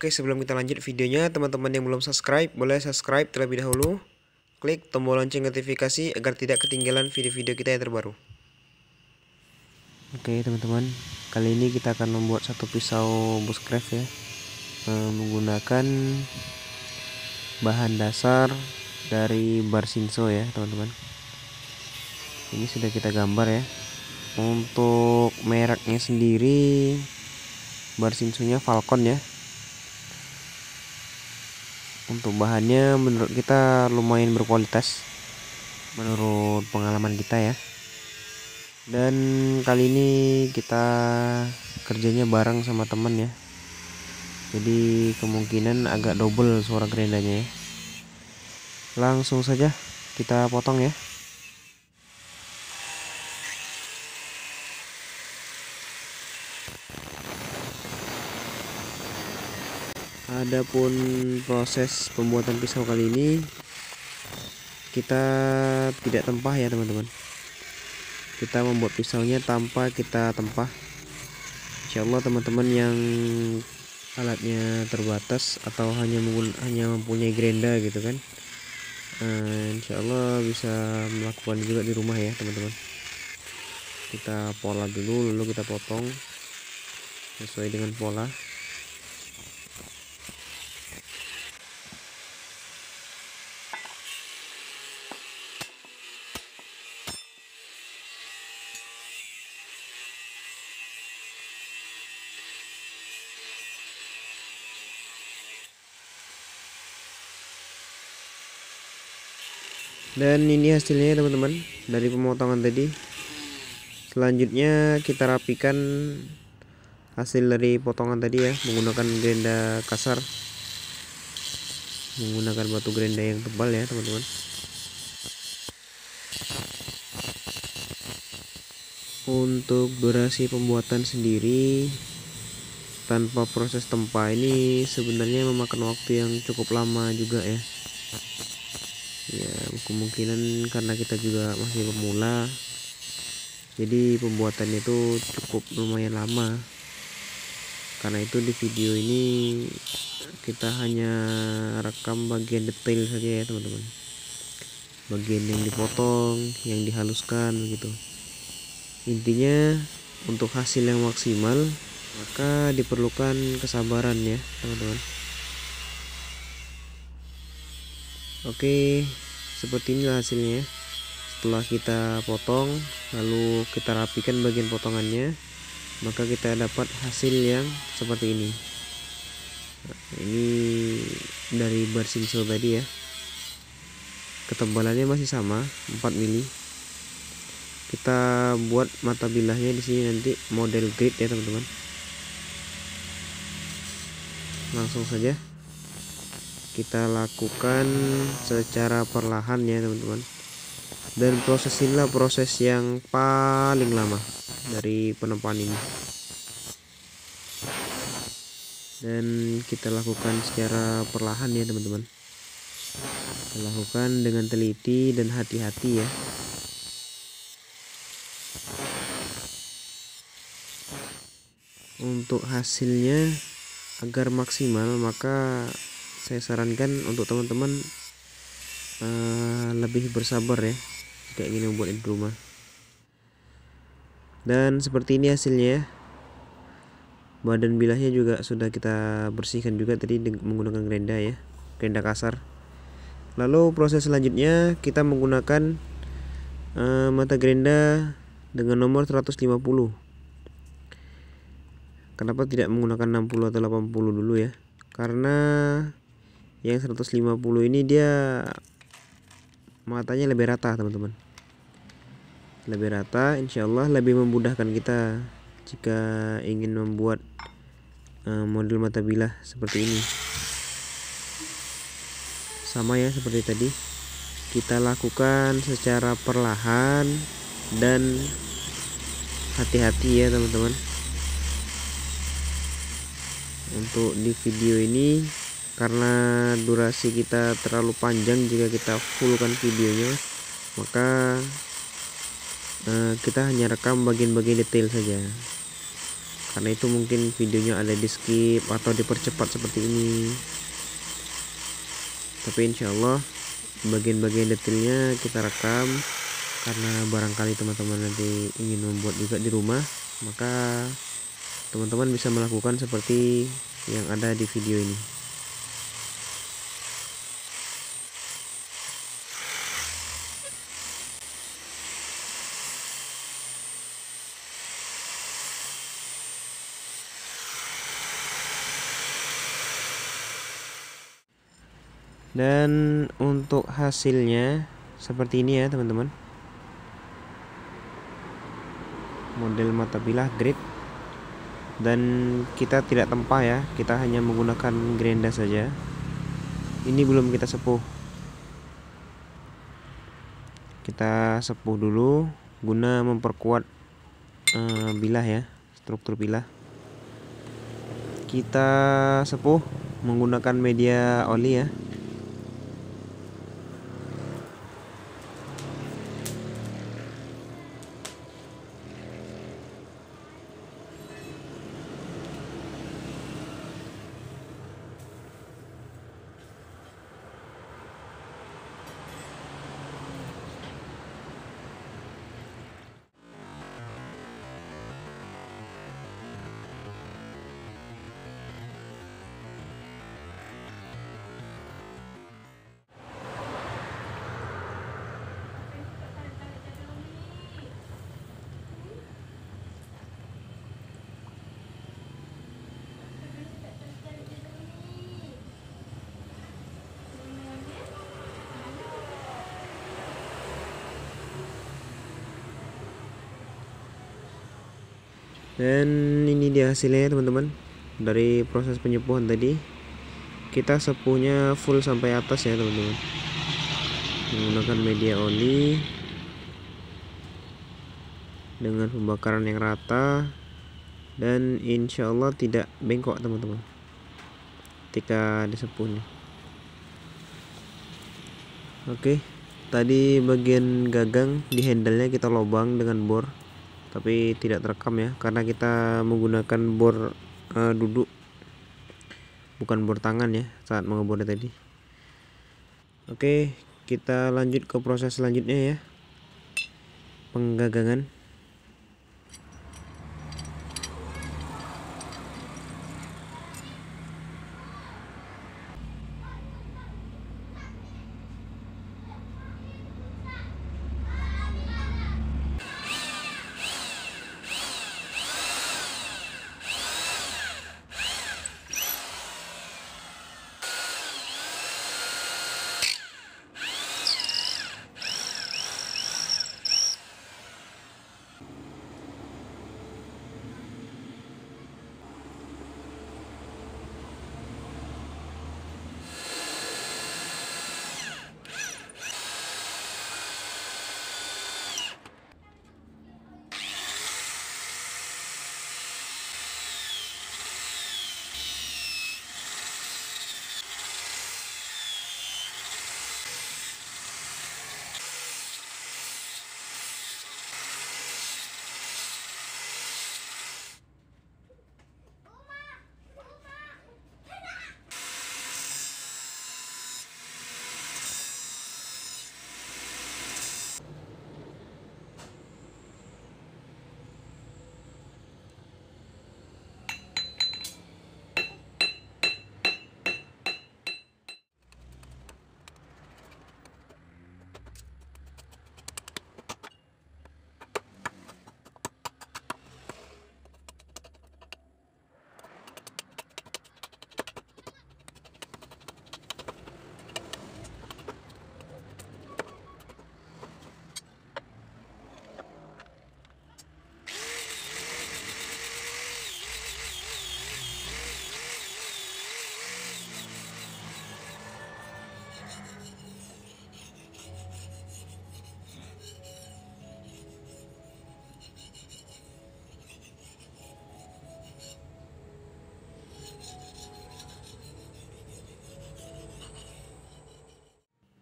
Oke, sebelum kita lanjut videonya, teman-teman yang belum subscribe, boleh subscribe terlebih dahulu. Klik tombol lonceng notifikasi agar tidak ketinggalan video-video kita yang terbaru. Oke teman-teman, kali ini kita akan membuat satu pisau bushcraft ya, menggunakan bahan dasar dari bar Shinso ya teman-teman. Ini sudah kita gambar ya. Untuk mereknya sendiri bar Shinso-nya Falcon ya. Untuk bahannya menurut kita lumayan berkualitas menurut pengalaman kita ya. Dan kali ini kita kerjanya bareng sama teman ya, jadi kemungkinan agak double suara gerendanya ya. Langsung saja kita potong ya. Adapun proses pembuatan pisau kali ini kita tidak tempah ya teman-teman. Kita membuat pisaunya tanpa kita tempah. Insyaallah teman-teman yang alatnya terbatas atau hanya mempunyai gerenda gitu kan, insyaallah bisa melakukan juga di rumah ya teman-teman. Kita pola dulu, lalu kita potong sesuai dengan pola. Dan ini hasilnya teman-teman dari pemotongan tadi. Selanjutnya kita rapikan hasil dari potongan tadi ya, menggunakan gerenda kasar, menggunakan batu gerenda yang tebal ya teman-teman. Untuk durasi pembuatan sendiri tanpa proses tempa ini sebenarnya memakan waktu yang cukup lama juga ya. Ya kemungkinan karena kita juga masih pemula, jadi pembuatannya itu cukup lumayan lama. Karena itu di video ini kita hanya rekam bagian detail saja ya teman-teman, bagian yang dipotong, yang dihaluskan begitu. Intinya untuk hasil yang maksimal maka diperlukan kesabaran ya teman-teman. Oke, seperti inilah hasilnya. Setelah kita potong lalu kita rapikan bagian potongannya, maka kita dapat hasil yang seperti ini. Nah, ini dari bar Shinso tadi ya. Ketebalannya masih sama 4 mili. Kita buat mata bilahnya di sini nanti model grid ya teman-teman. Langsung saja kita lakukan secara perlahan ya teman-teman. Dan proses inilah proses yang paling lama dari penempaan ini. Dan kita lakukan secara perlahan ya teman-teman. Kita lakukan dengan teliti dan hati-hati ya. Untuk hasilnya agar maksimal maka saya sarankan untuk teman-teman lebih bersabar ya jika ingin membuat di rumah. Dan seperti ini hasilnya ya. Badan bilahnya juga sudah kita bersihkan juga tadi menggunakan gerenda ya, gerenda kasar. Lalu proses selanjutnya kita menggunakan mata gerenda dengan nomor 150. Kenapa tidak menggunakan 60 atau 80 dulu ya? Karena yang 150 ini dia matanya lebih rata teman-teman, lebih rata, insyaallah lebih memudahkan kita jika ingin membuat model mata bilah seperti ini. Sama ya seperti tadi, kita lakukan secara perlahan dan hati-hati ya teman-teman. Untuk di video ini karena durasi kita terlalu panjang, jika kita fullkan videonya maka kita hanya rekam bagian-bagian detail saja. karena itu mungkin videonya ada di skip atau dipercepat seperti ini. Tapi insya Allah bagian-bagian detailnya kita rekam, karena barangkali teman-teman nanti ingin membuat juga di rumah, maka teman-teman bisa melakukan seperti yang ada di video ini. Dan untuk hasilnya seperti ini ya teman-teman. Model mata bilah grid, dan kita tidak tempah ya, kita hanya menggunakan gerinda saja. Ini belum kita sepuh, kita sepuh dulu guna memperkuat bilah ya, struktur bilah. Kita sepuh menggunakan media oli ya. Dan ini dia hasilnya teman-teman. Dari proses penyepuhan tadi, kita sepuhnya full sampai atas ya teman-teman, menggunakan media oli dengan pembakaran yang rata, dan insya Allah tidak bengkok teman-teman ketika disepuhnya. Oke, tadi bagian gagang di handle-nya kita lobang dengan bor, tapi tidak terekam ya, karena kita menggunakan bor duduk, bukan bor tangan ya saat mengebornya tadi. Oke, kita lanjut ke proses selanjutnya ya, penggagangan.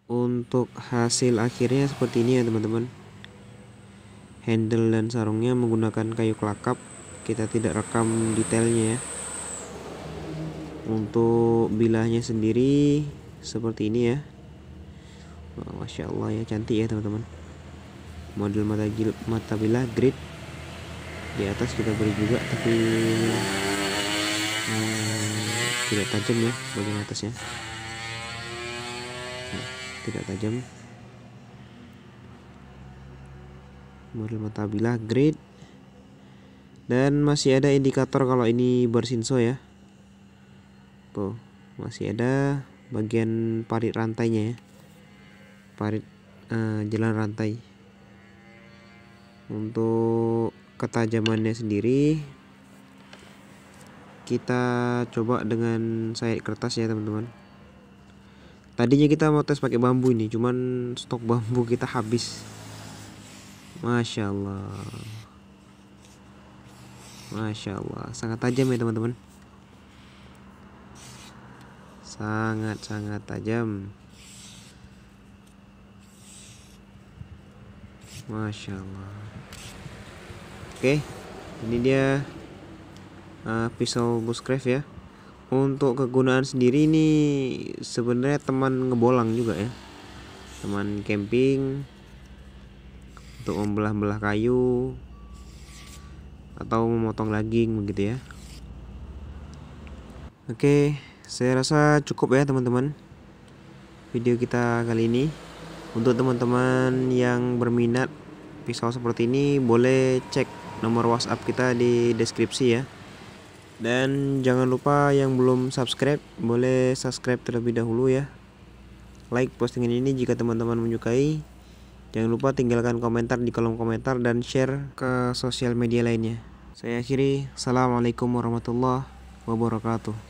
Untuk hasil akhirnya seperti ini ya teman-teman. Handle dan sarungnya menggunakan kayu kelakap, kita tidak rekam detailnya ya. Untuk bilahnya sendiri seperti ini ya. Wah, Masya Allah ya, cantik ya teman-teman. Model mata bilah grid. Di atas kita beri juga, tapi tidak tajam ya bagian atasnya. Tidak tajam. Model mata bilah grid. Dan masih ada indikator kalau ini bersinso ya. Tuh, masih ada bagian parit rantainya ya. Parit jalan rantai. Untuk ketajamannya sendiri kita coba dengan sayat kertas ya teman-teman. Tadinya kita mau tes pakai bambu ini, cuman stok bambu kita habis. Masya Allah, Masya Allah, sangat tajam ya teman-teman. Sangat tajam. Masya Allah. Oke, ini dia pisau bushcraft ya. Untuk kegunaan sendiri ini sebenarnya teman ngebolang juga ya, teman camping untuk membelah-belah kayu atau memotong daging begitu ya. Oke, saya rasa cukup ya teman-teman video kita kali ini. Untuk teman-teman yang berminat pisau seperti ini, boleh cek nomor WhatsApp kita di deskripsi ya. Dan jangan lupa yang belum subscribe, boleh subscribe terlebih dahulu ya. Like postingan ini jika teman-teman menyukai. Jangan lupa tinggalkan komentar di kolom komentar dan share ke sosial media lainnya. Saya akhiri, assalamualaikum warahmatullahi wabarakatuh.